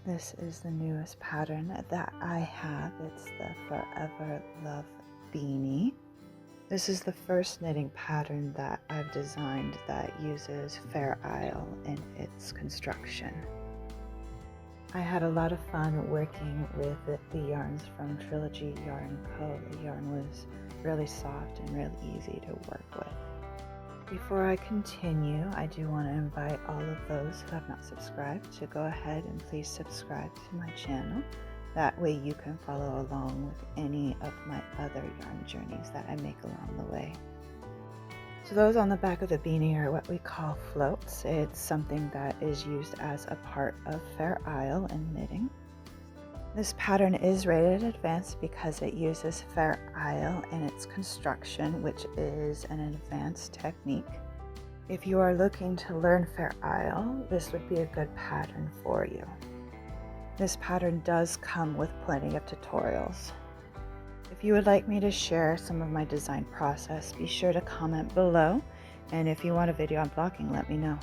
This is the newest pattern that I have. It's the Forever Love Beanie. This is the first knitting pattern that I've designed that uses Fair Isle in its construction. I had a lot of fun working with the yarns from Trilogy Yarn Co. The yarn was really soft and really easy to work with. Before I continue, I do want to invite all of those who have not subscribed to go ahead and please subscribe to my channel. That way you can follow along with any of my other yarn journeys that I make along the way. So those on the back of the beanie are what we call floats. It's something that is used as a part of Fair Isle in knitting. This pattern is rated advanced because it uses Fair Isle in its construction, which is an advanced technique. If you are looking to learn Fair Isle, this would be a good pattern for you. This pattern does come with plenty of tutorials. If you would like me to share some of my design process, be sure to comment below. And if you want a video on blocking, let me know.